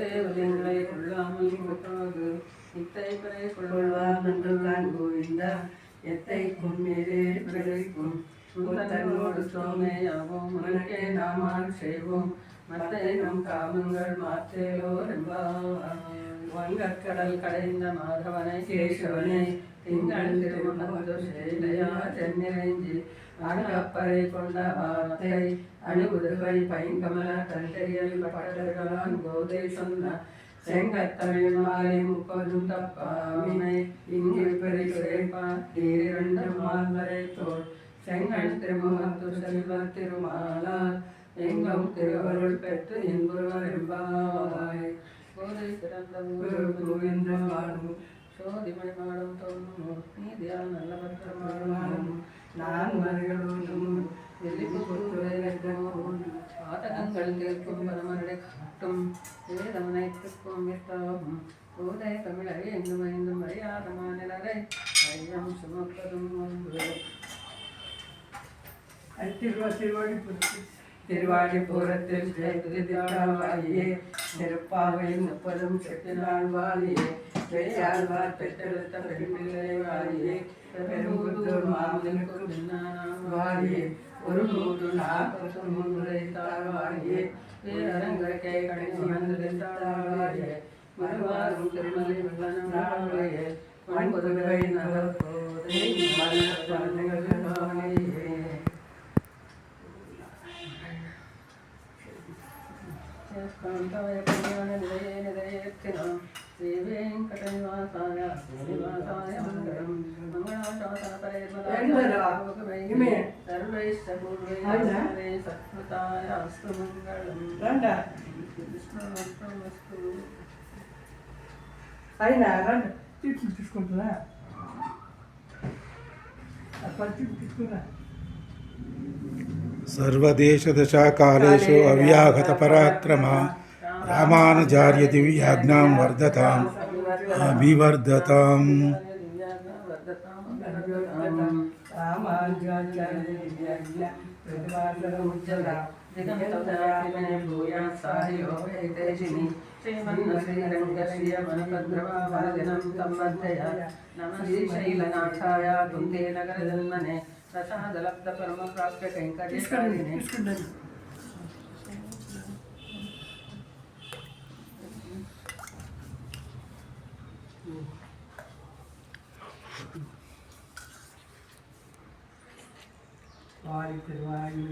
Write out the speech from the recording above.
தேவதைகளை கொள்ளாமல் முற்றாது இத்தை பிறை கொள்வான் என்று தான் கோவிந்தா எத்தை கும்மிரே பிழைக்கும் தன்னோடு சோமையாவோம் மனக்கே நாமால் செய்வோம் மத்தை நம் காமங்கள் மாற்றேலோ வங்கக்கடல் கடைந்த மாதவனை கேசவனை திங்கள் திருமணத்து சேலையா தென்னிறைஞ்சி அகப்பறை கொண்ட வார்த்தை அணுகுதுகை பைங்கமல தண்டரியல் பட்டர்களான் கோதை சொன்ன செங்கத்தமிழ் மாலை முப்பதும் தப்பாமினை இங்கு பெரியுரைப்பா தீரிரண்டு மால்வரை தோல் செங்கல் திருமுகத்து செல்வ திருமாலால் எங்கும் திருவருள் பெற்று இன்புருவாய் கோதை பிறந்த கோவிந்த வாழும் சோதிமணி மாடும் தோன்றும் நீதியால் நல்ல பத்திரமாடும் நான் மறைகளும் பாதகங்கள் தீர்க்கும் பரமருடைய காட்டும் வேதமனைத்துக்கும் வித்தாகும் கோதை தமிழை எங்கும் ஐந்தும் அறியாத மாநிலரை ஐயம் சுமப்பதும் திருவாடிபுரத்தில் திருவாயே திருப்பாவை முப்பதும் செட்டினாள் வாழியே பெரியாழ்வார் பெற்றெடுத்த பெரும்பிள்ளை வாழியே பெரும்புத்தூர் மாமனுக்கு வாழியே ஒரு 143 தாழ்வாழியே பேரரங்கை கடைசி வந்திருந்தாழியே மறுவாரும் திருமலை வெள்ளனம் நாளையே மண்புதுவை நகர் போதை காந்தாய கல்யாண நிலையே நிலையேற்றினாம் ஸ்ரீ வெங்கடநிவாசாய ஸ்ரீனிவாசாய மங்களம் மங்களாசாசபரேர்மதாய சர்வைஸ்த பூர்வே சத்மதாய அஸ்து மங்களம் விஷ்ணுவஸ்து అయినా రండి తీసుకుంటున్నా తీసుకున్నా सर्वदेशदशाकालेषु अव्याहतपराक्रमा रामानुजार्य दिव्याज्ञां वर्धताम् अभिवर्धताम् ప్రసాదలబ్ధ పరమ ప్రాప్త కైంకర్యకారిణి வாரி திருவாயு